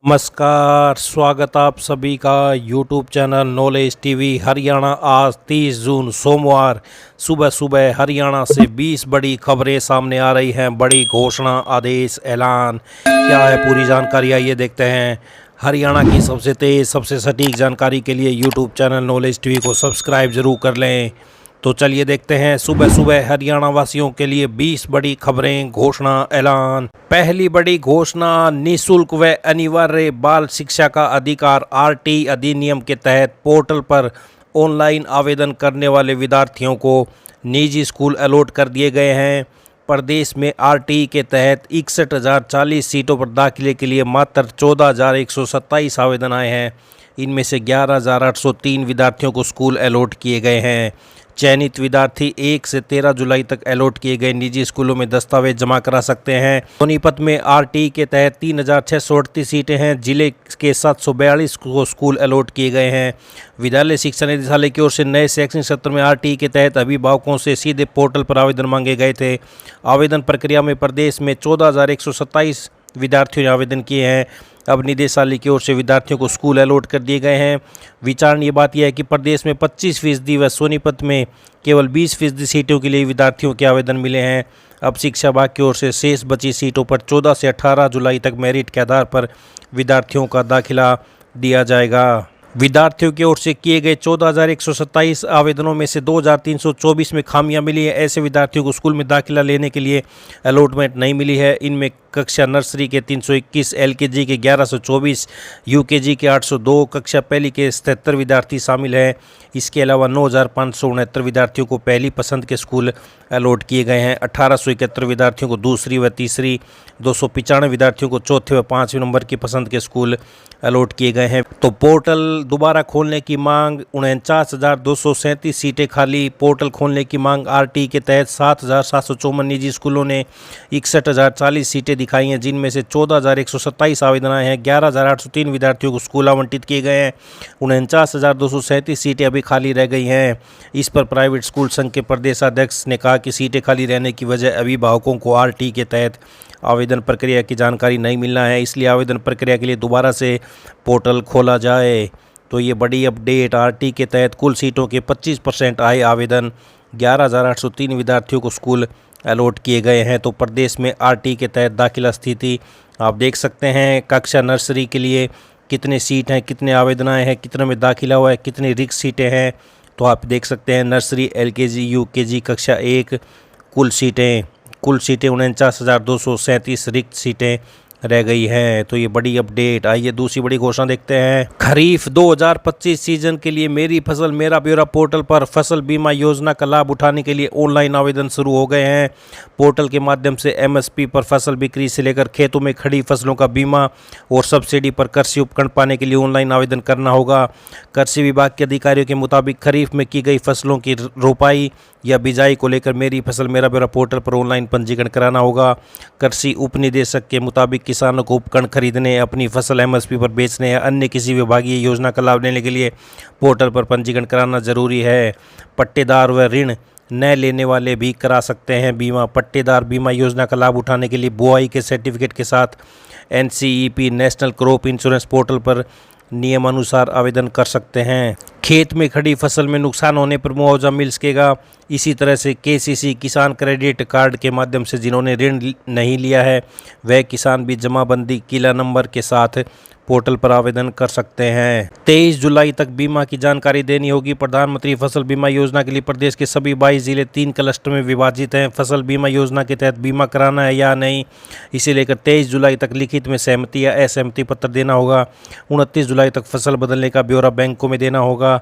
नमस्कार, स्वागत आप सभी का YouTube channel knowledge TV Haryana. आज 30 जून सोमवार सुबह सुबह हरियाणा से 20 बड़ी खबरें सामने आ रही हैं। बड़ी घोषणा, आदेश, ऐलान, क्या है पूरी जानकारी आइए देखते हैं। हरियाणा की सबसे तेज़ सबसे सटीक जानकारी के लिए यूट्यूब चैनल नॉलेज टीवी को सब्सक्राइब जरूर कर लें। तो चलिए देखते हैं सुबह सुबह हरियाणा वासियों के लिए 20 बड़ी खबरें, घोषणा, ऐलान। पहली बड़ी घोषणा, निःशुल्क व अनिवार्य बाल शिक्षा का अधिकार आरटी अधिनियम के तहत पोर्टल पर ऑनलाइन आवेदन करने वाले विद्यार्थियों को निजी स्कूल अलॉट कर दिए गए हैं। प्रदेश में आरटी के तहत 61,040 सीटों पर दाखिले के लिए मात्र 14,127 आवेदन आए हैं। इनमें से 11,803 विद्यार्थियों को स्कूल अलॉट किए गए हैं। चयनित विद्यार्थी 1 से 13 जुलाई तक अलॉट किए गए निजी स्कूलों में दस्तावेज जमा करा सकते हैं। सोनीपत में आरटी के तहत 3,638 सीटें हैं। जिले के 742 को स्कूल अलॉट किए गए हैं। विद्यालय शिक्षा निदेशालय की ओर से नए शैक्षणिक सत्र में आरटी के तहत अभिभावकों से सीधे पोर्टल पर आवेदन मांगे गए थे। आवेदन प्रक्रिया में प्रदेश में 14,127 विद्यार्थियों ने आवेदन किए हैं। अब निदेशालय की ओर से विद्यार्थियों को स्कूल अलॉट कर दिए गए हैं। विचारणीय बात यह है कि प्रदेश में 25% व सोनीपत में केवल 20% सीटों के लिए विद्यार्थियों के आवेदन मिले हैं। अब शिक्षा विभाग की ओर से शेष बची सीटों पर 14 से 18 जुलाई तक मेरिट के आधार पर विद्यार्थियों का दाखिला दिया जाएगा। विद्यार्थियों की ओर से किए गए 14,127 आवेदनों में से 2,324 में खामियां मिली है। ऐसे विद्यार्थियों को स्कूल में दाखिला लेने के लिए अलॉटमेंट नहीं मिली है। इनमें कक्षा नर्सरी के 321, एलकेजी के 1124, यूकेजी के 802, कक्षा पहली के 77 विद्यार्थी शामिल हैं। इसके अलावा 9,569 विद्यार्थियों को पहली पसंद के स्कूल अलॉट किए गए हैं। 1,871 विद्यार्थियों को दूसरी व तीसरी, 295 विद्यार्थियों को चौथे व 5वें नंबर की पसंद के स्कूल अलॉट किए गए हैं। तो पोर्टल दोबारा खोलने की मांग, 49,237 सीटें खाली। पोर्टल खोलने की मांग, आरटी के तहत 7,754 निजी स्कूलों ने 61,040 सीटें दिखाई हैं, जिनमें से 14,127 आवेदन आए हैं। 11,803 विद्यार्थियों को स्कूल आवंटित किए गए हैं। 49,237 सीटें अभी खाली रह गई हैं। इस पर प्राइवेट स्कूल संघ के प्रदेशाध्यक्ष ने कहा कि सीटें खाली रहने की वजह अभिभावकों को आरटी के तहत आवेदन प्रक्रिया की जानकारी नहीं मिलना है, इसलिए आवेदन प्रक्रिया के लिए दोबारा से पोर्टल खोला जाए। तो ये बड़ी अपडेट, आरटी के तहत कुल सीटों के 25% आए आवेदन। 11,803 विद्यार्थियों को स्कूल अलॉट किए गए हैं। तो प्रदेश में आरटी के तहत दाखिला स्थिति आप देख सकते हैं। कक्षा नर्सरी के लिए कितने सीट हैं, कितने आवेदन आए हैं, कितने में दाखिला हुआ है, कितनी रिक्त सीटें हैं, तो आप देख सकते हैं। नर्सरी, एलकेजी, यूकेजी, कक्षा 1 कुल सीटें 49,237, रिक्त सीटें रह गई हैं। तो ये बड़ी अपडेट। आइए दूसरी बड़ी घोषणा देखते हैं। खरीफ 2025 सीजन के लिए मेरी फसल मेरा ब्यौरा पोर्टल पर फसल बीमा योजना का लाभ उठाने के लिए ऑनलाइन आवेदन शुरू हो गए हैं। पोर्टल के माध्यम से एमएसपी पर फसल बिक्री से लेकर खेतों में खड़ी फसलों का बीमा और सब्सिडी पर कृषि उपकरण पाने के लिए ऑनलाइन आवेदन करना होगा। कृषि विभाग के अधिकारियों के मुताबिक खरीफ में की गई फसलों की रोपाई या बिजाई को लेकर मेरी फसल मेरा ब्यौरा पोर्टल पर ऑनलाइन पंजीकरण कराना होगा। कृषि उप निदेशक के मुताबिक किसानों को उपकरण खरीदने, अपनी फसल एमएसपी पर बेचने या अन्य किसी विभागीय योजना का लाभ लेने के लिए पोर्टल पर पंजीकरण कराना जरूरी है। पट्टेदार व ऋण न लेने वाले भी करा सकते हैं बीमा। पट्टेदार बीमा योजना का लाभ उठाने के लिए बुआई के सर्टिफिकेट के साथ एनसीईपी नेशनल क्रॉप इंश्योरेंस पोर्टल पर नियमानुसार आवेदन कर सकते हैं। खेत में खड़ी फसल में नुकसान होने पर मुआवजा मिल सकेगा। इसी तरह से केसीसी किसान क्रेडिट कार्ड के माध्यम से जिन्होंने ऋण नहीं लिया है वह किसान भी जमाबंदी किला नंबर के साथ पोर्टल पर आवेदन कर सकते हैं। 23 जुलाई तक बीमा की जानकारी देनी होगी। प्रधानमंत्री फसल बीमा योजना के लिए प्रदेश के सभी 22 जिले 3 क्लस्टर में विभाजित हैं। फसल बीमा योजना के तहत बीमा कराना है या नहीं, इसे लेकर 23 जुलाई तक लिखित में सहमति या असहमति पत्र देना होगा। 29 जुलाई तक फसल बदलने का ब्यौरा बैंकों में देना होगा।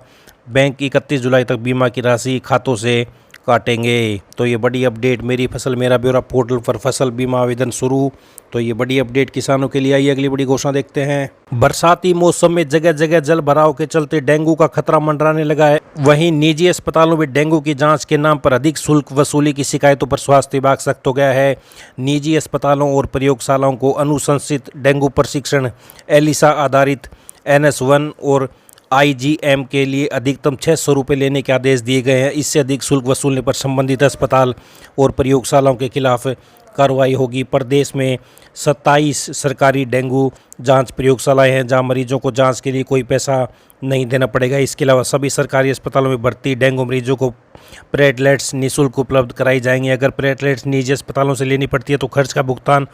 बैंक 31 जुलाई तक बीमा की राशि खातों से काटेंगे। तो ये बड़ी अपडेट, मेरी फसल मेरा ब्यौरा पोर्टल पर फसल बीमा आवेदन शुरू। तो ये बड़ी अपडेट किसानों के लिए आई। अगली बड़ी घोषणा देखते हैं। बरसाती मौसम में जगह जगह जल भराव के चलते डेंगू का खतरा मंडराने लगा है। वहीं निजी अस्पतालों में डेंगू की जांच के नाम पर अधिक शुल्क वसूली की शिकायतों पर स्वास्थ्य विभाग सख्त हो गया है। निजी अस्पतालों और प्रयोगशालाओं को अनुशंसित डेंगू प्रशिक्षण, एलिसा आधारित NS1 और आईजीएम के लिए अधिकतम 600 रुपये लेने के आदेश दिए गए हैं। इससे अधिक शुल्क वसूलने पर संबंधित अस्पताल और प्रयोगशालाओं के खिलाफ कार्रवाई होगी। प्रदेश में 27 सरकारी डेंगू जांच प्रयोगशालाएं हैं जहां मरीजों को जांच के लिए कोई पैसा नहीं देना पड़ेगा। इसके अलावा सभी सरकारी अस्पतालों में भर्ती डेंगू मरीजों को प्लेटलेट्स निःशुल्क उपलब्ध कराई जाएंगी। अगर प्लेटलेट्स निजी अस्पतालों से लेनी पड़ती है तो खर्च का भुगतान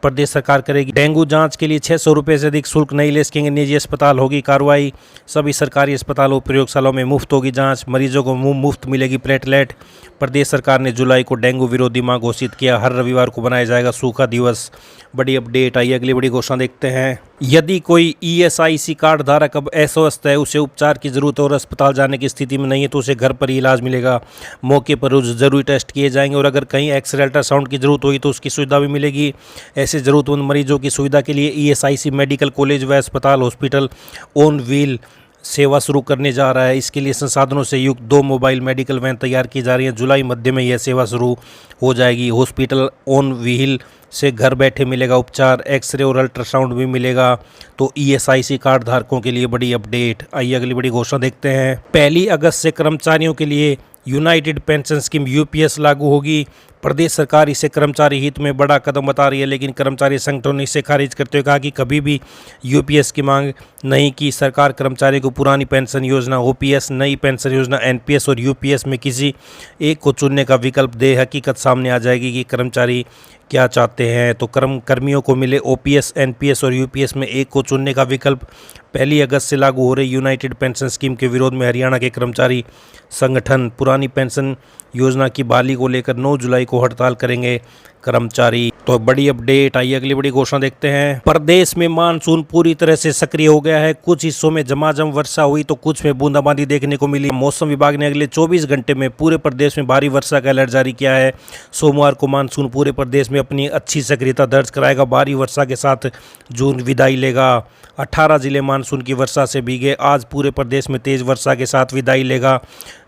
प्रदेश सरकार करेगी। डेंगू जांच के लिए 600 रुपये से अधिक शुल्क नहीं ले सकेंगे निजी अस्पताल। होगी कार्रवाई। सभी सरकारी अस्पतालों प्रयोगशालाओं में मुफ्त होगी जांच। मरीजों को मुफ्त मिलेगी प्लेटलेट। प्रदेश सरकार ने जुलाई को डेंगू विरोधी माह घोषित किया। हर रविवार को बनाया जाएगा सूखा दिवस। बड़ी अपडेट आई। अगली बड़ी घोषणा देखते हैं। यदि कोई ESIC कार्ड धारक अब अस्वस्थ है, उसे उपचार की जरूरत है और अस्पताल जाने की स्थिति में नहीं है तो उसे घर पर ही इलाज मिलेगा। मौके पर जरूरी टेस्ट किए जाएंगे और अगर कहीं एक्सरे अल्ट्रासाउंड की जरूरत होगी तो उसकी सुविधा भी मिलेगी। ऐसे जरूरतमंद मरीजों की सुविधा के लिए ESIC मेडिकल कॉलेज व अस्पताल हॉस्पिटल ऑन व्हील सेवा शुरू करने जा रहा है। इसके लिए संसाधनों से युक्त 2 मोबाइल मेडिकल वैन तैयार की जा रही है। जुलाई मध्य में यह सेवा शुरू हो जाएगी। हॉस्पिटल ऑन व्हील से घर बैठे मिलेगा उपचार। एक्सरे और अल्ट्रासाउंड भी मिलेगा। तो ESIC कार्ड धारकों के लिए बड़ी अपडेट। आइए अगली बड़ी घोषणा देखते हैं। 1 अगस्त से कर्मचारियों के लिए यूनाइटेड पेंशन स्कीम UPS लागू होगी। प्रदेश सरकार इसे कर्मचारी हित में बड़ा कदम बता रही है, लेकिन कर्मचारी संगठनों ने इसे खारिज करते हुए कहा कि कभी भी UPS की मांग नहीं की। सरकार कर्मचारियों को पुरानी पेंशन योजना OPS, नई पेंशन योजना NPS और UPS में किसी एक को चुनने का विकल्प दे। हकीकत सामने आ जाएगी कि कर्मचारी क्या चाहते हैं। तो कर्मियों को मिले OPS, NPS और UPS में एक को चुनने का विकल्प। 1 अगस्त से लागू हो रही यूनाइटेड पेंशन स्कीम के विरोध में हरियाणा के कर्मचारी संगठन पुरानी पेंशन योजना की बहाली को लेकर 9 जुलाई को हड़ताल करेंगे कर्मचारी। तो बड़ी अपडेट आई। अगली बड़ी घोषणा देखते हैं। प्रदेश में मानसून पूरी तरह से सक्रिय हो गया है। कुछ हिस्सों में झमाझम वर्षा हुई तो कुछ में बूंदाबांदी देखने को मिली। मौसम विभाग ने अगले 24 घंटे में पूरे प्रदेश में भारी वर्षा का अलर्ट जारी किया है। सोमवार को मानसून पूरे प्रदेश में अपनी अच्छी सक्रियता दर्ज कराएगा। भारी वर्षा के साथ जून विदाई लेगा। 18 जिले मानसून की वर्षा से भीगे। आज पूरे प्रदेश में तेज वर्षा के साथ विदाई लेगा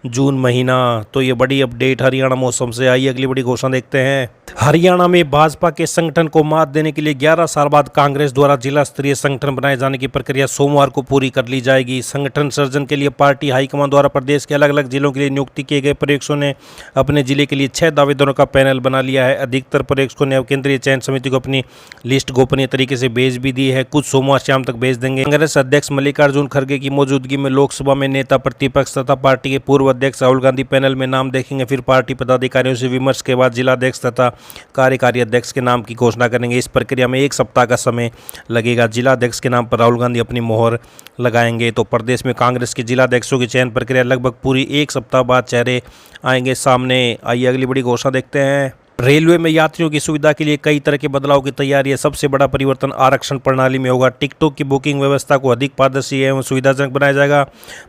जून महीना। तो ये बड़ी अपडेट हरियाणा मौसम से आई। अगली बड़ी घोषणा देखते हैं। हरियाणा में भाजपा के संगठन को मात देने के लिए 11 साल बाद कांग्रेस द्वारा जिला स्तरीय संगठन बनाए जाने की प्रक्रिया सोमवार को पूरी कर ली जाएगी। संगठन सर्जन के लिए पार्टी हाईकमान द्वारा प्रदेश के अलग अलग जिलों के लिए नियुक्ति किए गए पर्यवेक्षकों ने अपने जिले के लिए 6 दावेदारों का पैनल बना लिया है। अधिकतर पर्यवेक्षकों ने अब केंद्रीय चयन समिति को अपनी लिस्ट गोपनीय तरीके से भेज भी दी है। कुछ सोमवार शाम तक भेज देंगे। कांग्रेस अध्यक्ष मल्लिकार्जुन खड़गे की मौजूदगी में लोकसभा में नेता प्रतिपक्ष तथा पार्टी के पूर्व अध्यक्ष राहुल गांधी पैनल में नाम देखेंगे। फिर पार्टी पदाधिकारियों से विमर्श के बाद जिलाध्यक्ष तथा कार्यकारी अध्यक्ष के नाम की घोषणा करेंगे। इस प्रक्रिया में 1 सप्ताह का समय लगेगा। जिलाध्यक्ष के नाम पर राहुल गांधी अपनी मोहर लगाएंगे। तो प्रदेश में कांग्रेस के जिलाध्यक्षों की चयन प्रक्रिया लगभग पूरी 1 सप्ताह बाद चेहरे आएंगे सामने। आइए अगली बड़ी घोषणा देखते हैं। रेलवे में यात्रियों की सुविधा के लिए कई तरह के बदलाव की तैयारी है। सबसे बड़ा परिवर्तन आरक्षण प्रणाली में होगा। टिकटों की बुकिंग व्यवस्था को अधिक पारदर्शी एवं सुविधाजनक बनाया जाएगा।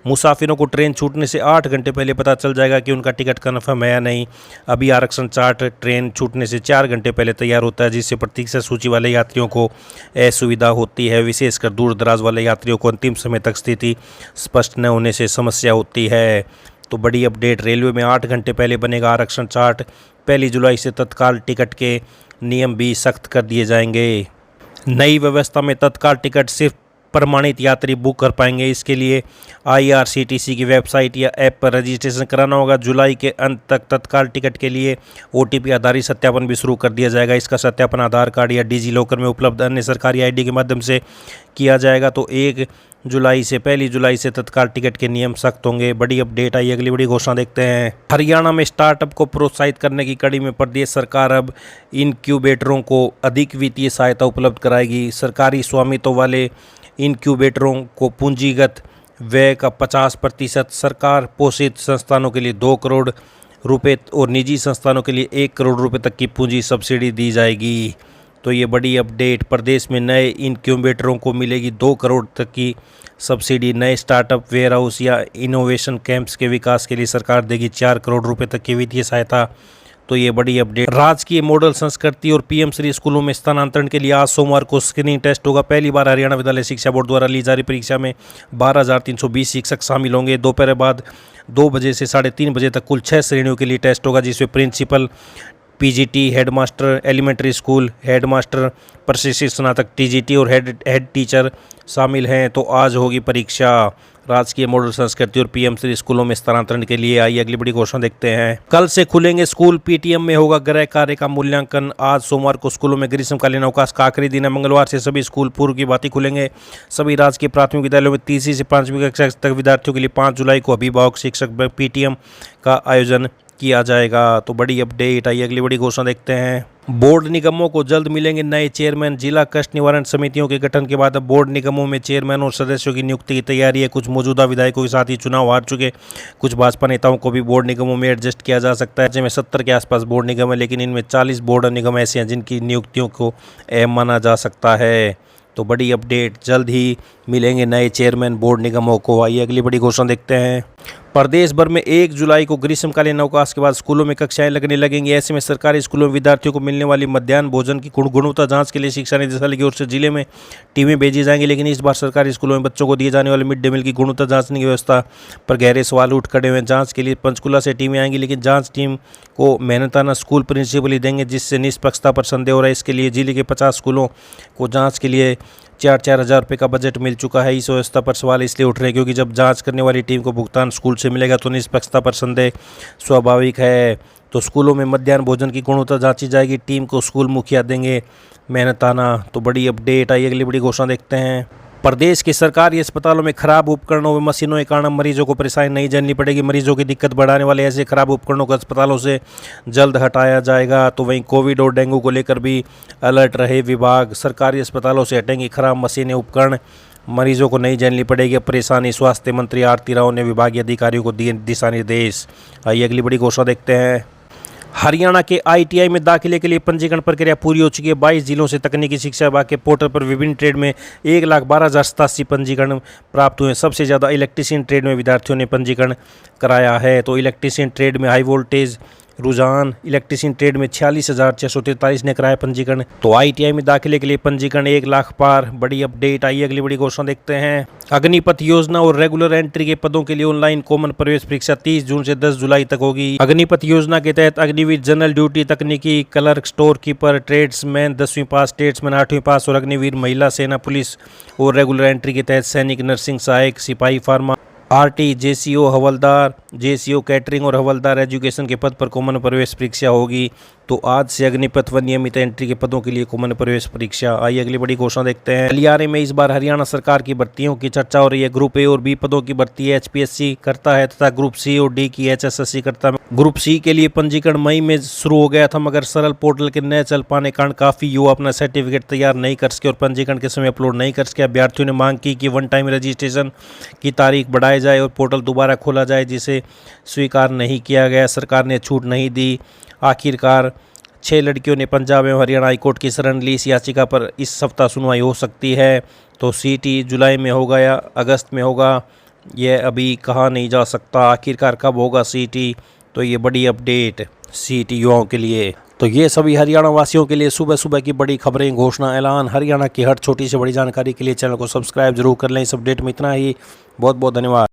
मुसाफिरों को ट्रेन छूटने से 8 घंटे पहले पता चल जाएगा कि उनका टिकट कन्फर्म है या नहीं। अभी आरक्षण चार्ट ट्रेन छूटने से 4 घंटे पहले तैयार होता है, जिससे प्रतीक्षा सूची वाले यात्रियों को असुविधा होती है। विशेषकर दूर दराज वाले यात्रियों को अंतिम समय तक स्थिति स्पष्ट न होने से समस्या होती है। तो बड़ी अपडेट। रेलवे में 8 घंटे पहले बनेगा आरक्षण चार्ट। 1 जुलाई से तत्काल टिकट के नियम भी सख्त कर दिए जाएंगे। नई व्यवस्था में तत्काल टिकट सिर्फ प्रमाणित यात्री बुक कर पाएंगे। इसके लिए IRCTC की वेबसाइट या ऐप पर रजिस्ट्रेशन कराना होगा। जुलाई के अंत तक तत्काल टिकट के लिए OTP आधारित सत्यापन भी शुरू कर दिया जाएगा। इसका सत्यापन आधार कार्ड या डिजी लॉकर में उपलब्ध अन्य सरकारी ID के माध्यम से किया जाएगा। तो 1 जुलाई से तत्काल टिकट के नियम सख्त होंगे। बड़ी अपडेट आई। अगली बड़ी घोषणा देखते हैं। हरियाणा में स्टार्टअप को प्रोत्साहित करने की कड़ी में प्रदेश सरकार अब इनक्यूबेटरों को अधिक वित्तीय सहायता उपलब्ध कराएगी। सरकारी स्वामित्व वाले इनक्यूबेटरों को पूंजीगत व्यय का 50%, सरकार पोषित संस्थानों के लिए 2 करोड़ रुपए और निजी संस्थानों के लिए 1 करोड़ रुपए तक की पूंजी सब्सिडी दी जाएगी। तो ये बड़ी अपडेट। प्रदेश में नए इनक्यूबेटरों को मिलेगी 2 करोड़ तक की सब्सिडी। नए स्टार्टअप, वेयर हाउस या इनोवेशन कैंप्स के विकास के लिए सरकार देगी 4 करोड़ रुपए तक की वित्तीय सहायता। तो ये बड़ी अपडेट। राजकीय मॉडल संस्कृति और PM श्री स्कूलों में स्थानांतरण के लिए आज सोमवार को स्क्रीनिंग टेस्ट होगा। पहली बार हरियाणा विद्यालय शिक्षा बोर्ड द्वारा ली जा रही परीक्षा में 12,320 शिक्षक शामिल होंगे। दोपहर बाद 2 बजे से 3:30 बजे तक कुल 6 श्रेणियों के लिए टेस्ट होगा, जिसमें principal, PGT, headmaster elementary school, headmaster, प्रशिक्षित स्नातक TGT और हेड टीचर शामिल हैं। तो आज होगी परीक्षा। राजकीय मॉडल संस्कृति और पीएम श्री स्कूलों में स्थानांतरण के लिए। आई अगली बड़ी घोषणा देखते हैं। कल से खुलेंगे स्कूल, पीटीएम में होगा गृह कार्य का मूल्यांकन। आज सोमवार को स्कूलों में ग्रीष्मकालीन अवकाश का आखिरी दिन है। मंगलवार से सभी स्कूल पूर्व की भांति खुलेंगे। सभी राजकीय प्राथमिक विद्यालयों में तीसरी से 5वीं कक्षा तक विद्यार्थियों के लिए 5 जुलाई को अभिभावक शिक्षक पीटीएम का आयोजन किया जाएगा। तो बड़ी अपडेट। आई अगली बड़ी घोषणा देखते हैं। बोर्ड निगमों को जल्द मिलेंगे नए चेयरमैन। जिला कष्ट निवारण समितियों के गठन के बाद अब बोर्ड निगमों में चेयरमैन और सदस्यों की नियुक्ति की तैयारी है। कुछ मौजूदा विधायकों के साथ ही चुनाव हार चुके कुछ भाजपा नेताओं को भी बोर्ड निगमों में एडजस्ट किया जा सकता है। जिनमें 70 के आसपास बोर्ड निगम है, लेकिन इनमें 40 बोर्ड निगम ऐसे हैं जिनकी नियुक्तियों को अहम माना जा सकता है। तो बड़ी अपडेट, जल्द ही मिलेंगे नए चेयरमैन बोर्ड निगमों को। आइए अगली बड़ी घोषणा देखते हैं। प्रदेश भर में 1 जुलाई को ग्रीष्मकालीन अवकाश के बाद स्कूलों में कक्षाएं लगने लगेंगी। ऐसे में सरकारी स्कूलों में विद्यार्थियों को मिलने वाली मध्याह्न भोजन की गुणवत्ता जांच के लिए शिक्षा निदेशालय की ओर से जिले में टीमें भेजी जाएंगी। लेकिन इस बार सरकारी स्कूलों में बच्चों को दिए जाने वाले मिड डे मील की गुणवत्ता जांचने की व्यवस्था पर गहरे सवाल उठ खड़े हुए हैं। जांच के लिए पंचकुला से टीमें आएंगी, लेकिन जांच टीम को मेहनताना स्कूल प्रिंसिपल ही देंगे, जिससे निष्पक्षता पर संदेह हो रहा है। इसके लिए जिले के 50 स्कूलों को जाँच के लिए 4-4 हज़ार रुपये का बजट मिल चुका है। इस व्यवस्था पर सवाल इसलिए उठ रहे हैं क्योंकि जब जांच करने वाली टीम को भुगतान स्कूल से मिलेगा तो निष्पक्षता पर संदेह स्वाभाविक है। तो स्कूलों में मध्याह्न भोजन की गुणवत्ता जांची जाएगी। टीम को स्कूल मुखिया देंगे मेहनताना। तो बड़ी अपडेट। आई अगली बड़ी घोषणा देखते हैं। प्रदेश के सरकारी अस्पतालों में खराब उपकरणों व मशीनों के कारण मरीजों को परेशानी नहीं झेलनी पड़ेगी। मरीजों की दिक्कत बढ़ाने वाले ऐसे खराब उपकरणों को अस्पतालों से जल्द हटाया जाएगा। तो वहीं कोविड और डेंगू को लेकर भी अलर्ट रहे विभाग। सरकारी अस्पतालों से हटेंगी खराब मशीनें, उपकरण, मरीजों को नहीं झेलनी पड़ेगी परेशानी। स्वास्थ्य मंत्री आरती राव ने विभागीय अधिकारियों को दिए दिशा निर्देश। आइए अगली बड़ी घोषणा देखते हैं। हरियाणा के आईटीआई में दाखिले के लिए पंजीकरण प्रक्रिया पूरी हो चुकी है। 22 जिलों से तकनीकी शिक्षा विभाग के पोर्टल पर विभिन्न ट्रेड में 1,12,087 पंजीकरण प्राप्त हुए। सबसे ज़्यादा इलेक्ट्रीशियन ट्रेड में विद्यार्थियों ने पंजीकरण कराया है। तो इलेक्ट्रीशियन ट्रेड में हाई वोल्टेज रुझान, इलेक्ट्रीशियन ट्रेड में 46,643 ने कराया पंजीकरण। तो आईटीआई में दाखिले के लिए पंजीकरण 1 लाख पार। बड़ी अपडेट। आई अगली बड़ी घोषणा देखते हैं। अग्निपथ योजना और रेगुलर एंट्री के पदों के लिए ऑनलाइन कॉमन प्रवेश परीक्षा 30 जून से 10 जुलाई तक होगी। अग्निपथ योजना के तहत अग्निवीर जनरल ड्यूटी, तकनीकी, क्लर्क, स्टोर कीपर, ट्रेड्समैन 10वीं पास, ट्रेड्समैन 8वीं पास और अग्निवीर महिला, सेना, पुलिस और रेगुलर एंट्री के तहत सैनिक, नर्सिंग, सहायक, सिपाही, फार्मा, आरटी, जेसीओ, हवलदार, जेसीओ कैटरिंग और हवलदार एजुकेशन के पद पर कॉमन प्रवेश परीक्षा होगी। तो आज से अग्निपथ व नियमित एंट्री के पदों के लिए कॉमन प्रवेश परीक्षा। आइए अगली बड़ी घोषणा देखते हैं। गलियारे में इस बार हरियाणा सरकार की भर्तियों की चर्चा हो रही है। ग्रुप ए और बी पदों की भर्ती एचपीएससी करता है तथा ग्रुप सी और डी की एचएसएससी करता है। ग्रुप सी के लिए पंजीकरण मई में शुरू हो गया था, मगर सरल पोर्टल के न चल पाने कारण काफ़ी युवा अपना सर्टिफिकेट तैयार नहीं कर सके और पंजीकरण के समय अपलोड नहीं कर सके। अभ्यर्थियों ने मांग की कि वन टाइम रजिस्ट्रेशन की तारीख बढ़ाई जाए और पोर्टल दोबारा खोला जाए, जिसे स्वीकार नहीं किया गया। सरकार ने छूट नहीं दी। आखिरकार 6 लड़कियों ने पंजाब एवं हरियाणा हाईकोर्ट की शरण ली। इस याचिका पर इस सप्ताह सुनवाई हो सकती है। तो सीटी जुलाई में होगा या अगस्त में होगा, यह अभी कहा नहीं जा सकता। आखिरकार कब होगा सीटी, तो ये बड़ी अपडेट सीटी युवाओं के लिए। तो ये सभी हरियाणा वासियों के लिए सुबह सुबह की बड़ी खबरें, घोषणा, ऐलान। हरियाणा की हर छोटी से बड़ी जानकारी के लिए चैनल को सब्सक्राइब जरूर कर लें। इस अपडेट में इतना ही। बहुत बहुत धन्यवाद।